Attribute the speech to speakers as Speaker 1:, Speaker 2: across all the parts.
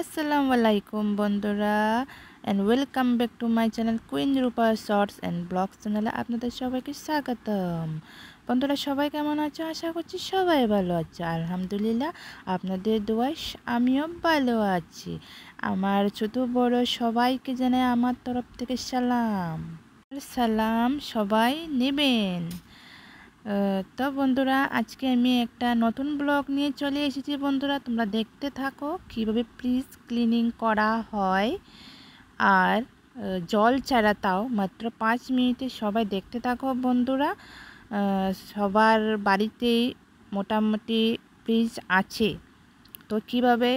Speaker 1: আসসালামু আলাইকুম বন্ধুরা and welcome back to my channel queen Rupa shorts and blogs চ্যানেলে আপনাদের সবাইকে স্বাগতম। বন্ধুরা সবাই কেমন আছো? আশা করছি সবাই ভালো আছে। আলহামদুলিল্লাহ আপনাদের দোয়ায় আমিও ভালো আছি। আমার ছোট বড় সবাইকে জানাই আমার তরফ থেকে সালাম। সালাম সবাই নেবেন। তো বন্ধুরা আজকে আমি একটা নতুন ব্লগ নিয়ে চলে এসেছি। বন্ধুরা তোমরা দেখতে থাকো কিভাবে ফ্রিজ ক্লিনিং করা হয় আর জল ছাড়া, তাও মাত্র 5 মিনিটে। সবাই দেখতে থাকো বন্ধুরা। সবার বাড়িতেই মোটামুটি ফ্রিজ আছে, তো কীভাবে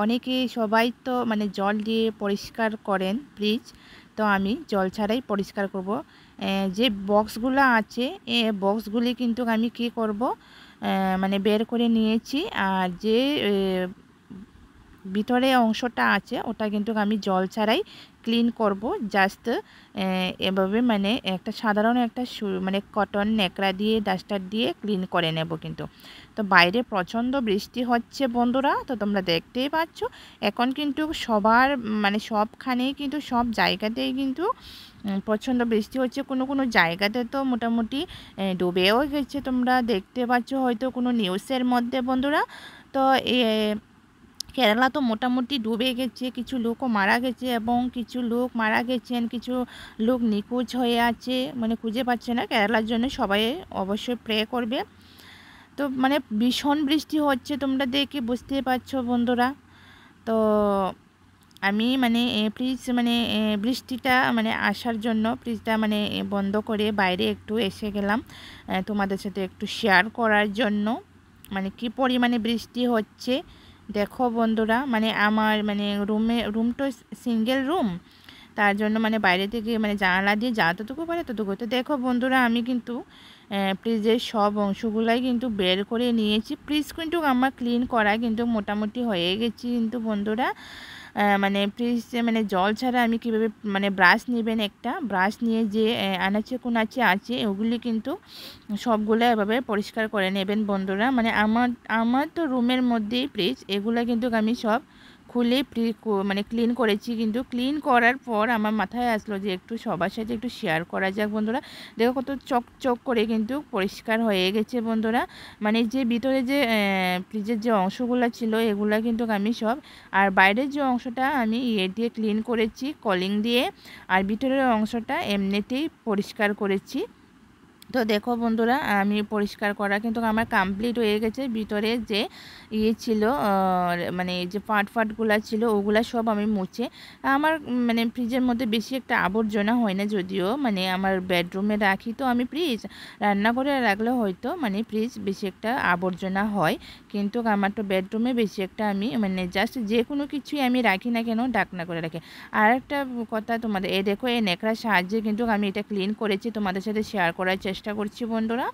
Speaker 1: অনেকেই সবাই তো মানে জল দিয়ে পরিষ্কার করেন ফ্রিজ, তো আমি জল ছাড়াই পরিষ্কার করব। যে বক্সগুলো আছে এই বক্সগুলি কিন্তু আমি কি করব, মানে বের করে নিয়েছি। আর যে ভিতরে অংশটা আছে ওটা কিন্তু আমি জল ছাড়াই ক্লিন করব। জাস্ট এভাবে মানে একটা সাধারণ একটা মানে কটন ন্যাকড়া দিয়ে ডাস্টার দিয়ে ক্লিন করে নেব কিন্তু। তো বাইরে প্রচণ্ড বৃষ্টি হচ্ছে বন্ধুরা, তো তোমরা দেখতেই পাচ্ছ। এখন কিন্তু সবার মানে সবখানেই কিন্তু সব জায়গাতেই কিন্তু প্রচণ্ড বৃষ্টি হচ্ছে। কোনো কোনো জায়গাতে তো মোটামুটি ডুবেও গেছে, তোমরা দেখতে পাচ্ছ হয়তো কোনো নিউজের মধ্যে বন্ধুরা। তো কেরালা তো মোটামুটি ডুবে গেছে, কিছু লোকও মারা গেছে এবং কিছু লোক মারা গেছেন, কিছু লোক নিখোঁজ হয়ে আছে, মানে খুঁজে পাচ্ছে না। কেরালার জন্য সবাই অবশ্যই প্রে করবে। তো মানে ভীষণ বৃষ্টি হচ্ছে, তোমরা দেখে বুঝতে পারছো বন্ধুরা। তো আমি মানে প্লিজ মানে বৃষ্টিটা মানে আসার জন্য ফ্রিজটা মানে বন্ধ করে বাইরে একটু এসে গেলাম তোমাদের সাথে একটু শেয়ার করার জন্য, মানে কি পরিমাণে বৃষ্টি হচ্ছে দেখো বন্ধুরা। মানে আমার মানে রুমটা সিঙ্গেল রুম, তার জন্য মানে বাইরে থেকে মানে জানালা দিয়ে যতটুকু পারে ততটুকু। তো দেখো বন্ধুরা আমি কিন্তু ফ্রিজের সব অংশগুলাই কিন্তু বের করে নিয়েছি। ফ্রিজ কিন্তু আমার ক্লিন করা কিন্তু মোটামুটি হয়ে গেছি কিন্তু বন্ধুরা। মানে ফ্রিজ মানে জল ছাড়া আমি কীভাবে মানে ব্রাশ নেবেন, একটা ব্রাশ নিয়ে যে আনাচে কোনাচে আছে ওগুলি কিন্তু সবগুলো এভাবে পরিষ্কার করে নেবেন বন্ধুরা। মানে আমার তো রুমের মধ্যেই ফ্রিজ, এগুলো কিন্তু আমি সব খুলে মানে ক্লিন করেছি। কিন্তু ক্লিন করার পর আমার মাথায় আসলো যে একটু সবার সাথে একটু শেয়ার করা যাক বন্ধুরা। দেখো কত চকচক করে কিন্তু পরিষ্কার হয়ে গেছে বন্ধুরা। মানে যে ভিতরে যে ফ্রিজের যে অংশগুলো ছিল এগুলা কিন্তু আমি সব, আর বাইরের যে অংশটা আমি দিয়ে ক্লিন করেছি কলিং দিয়ে, আর ভিতরের অংশটা এমনিতেই পরিষ্কার করেছি। তো দেখো বন্ধুরা আমি পরিষ্কার করা কিন্তু আমার কমপ্লিট হয়ে গেছে। ভিতরে যে ছিল মানে যে ফাটগুলো ছিল ওগুলা সব আমি মুছে, আমার মানে ফ্রিজের মধ্যে বেশি একটা আবর্জনা হয় না, যদিও মানে আমার বেডরুমে রাখি তো আমি ফ্রিজ, রান্নাঘরে রাখলে হয়তো মানে ফ্রিজ বেশি একটা আবর্জনা হয়, কিন্তু আমার তো বেডরুমে বেশি একটা আমি মানে জাস্ট যে কোনো কিছুই আমি রাখি না কেন ঢাকনা করে রাখি। আর একটা কথা তোমাদের দেখো এই নেকড়ার সাহায্যে কিন্তু আমি এটা ক্লিন করেছি, তোমাদের সাথে শেয়ার করার চেষ্টা করছি বন্ধুরা।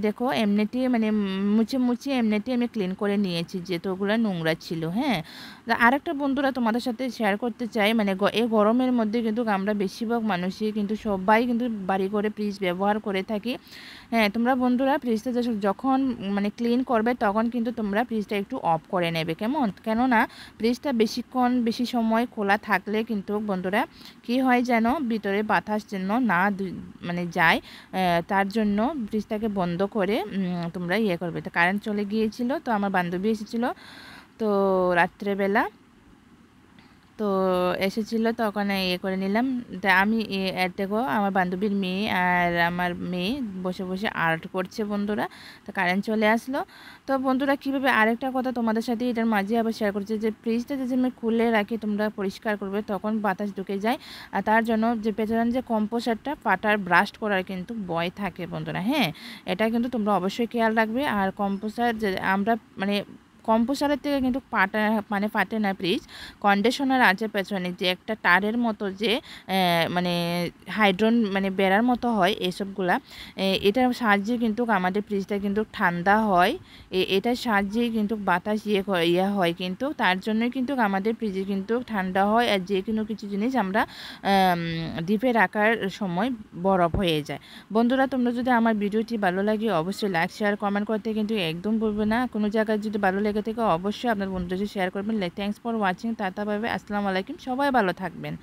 Speaker 1: দেখো এমনিতেই মানে মুছে এমনিতেই আমি ক্লিন করে নিয়েছি, যেহেতু ওগুলো নোংরা ছিল। হ্যাঁ, আরেকটা বন্ধুরা তোমাদের সাথে শেয়ার করতে চাই, মানে এই গরমের মধ্যে কিন্তু আমরা বেশিরভাগ মানুষই কিন্তু সবাই কিন্তু বাড়ি করে ফ্রিজ ব্যবহার করে থাকি। হ্যাঁ, তোমরা বন্ধুরা ফ্রিজটা যখন মানে ক্লিন করবে তখন কিন্তু তোমরা ফ্রিজটা একটু অফ করে নেবে, কেননা ফ্রিজটা বেশি সময় খোলা থাকলে কিন্তু বন্ধুরা কি হয় যেন ভিতরে বাতাস যেন না মানে যায়, তার জন্য ফ্রিজটাকে বন্ধ করে তোমরা করবে। তো কারেন্ট চলে গিয়েছিল, তো আমার বান্ধবী এসেছিলো তো রাত্রেবেলা, তো এসেছিলো তখন করে নিলাম। তা আমি দেখো আমার বান্ধবীর মেয়ে আর আমার মেয়ে বসে বসে আর্ট করছে বন্ধুরা। তো কারেন্ট চলে আসলো। তো বন্ধুরা কীভাবে, আরেকটা কথা তোমাদের সাথে এটার মাঝে আবার শেয়ার করছি, যে ফ্রিজটা যে আমি খুলে রাখি তোমরা পরিষ্কার করবে তখন বাতাস ঢুকে যায়, আর তার জন্য যে পেছনে যে কম্পোসারটা ফাটার ব্রাস্ট করার কিন্তু ভয় থাকে বন্ধুরা। হ্যাঁ, এটা কিন্তু তোমরা অবশ্যই খেয়াল রাখবে। আর কম্পোসার যে আমরা মানে কম্পোসারের থেকে কিন্তু ফাটে না ফ্রিজ, কন্ডিশনার আছে পেছনে যে একটা তারের মতো যে মানে হাইড্রন মানে বেড়ার মতো হয় এসবগুলা, এটার সাহায্যে কিন্তু আমাদের ফ্রিজটা কিন্তু ঠান্ডা হয়। এটার সাহায্যেই কিন্তু বাতাস হয় কিন্তু, তার জন্যই কিন্তু আমাদের ফ্রিজে কিন্তু ঠান্ডা হয়। আর যে কোনো কিছু জিনিস আমরা ডিপে রাখার সময় বরফ হয়ে যায়। বন্ধুরা তোমরা যদি আমার ভিডিওটি ভালো লাগে অবশ্যই লাইক শেয়ার কমেন্ট করতে কিন্তু একদম ভুলবে না। কোনো জায়গায় যদি ভালো লাগে লেগে থেকে অবশ্যই আপনার বন্ধুদের শেয়ার করবেন। Thanks for watching. Tata bye bye. আসসালামু আলাইকুম। সবাই ভালো থাকবেন।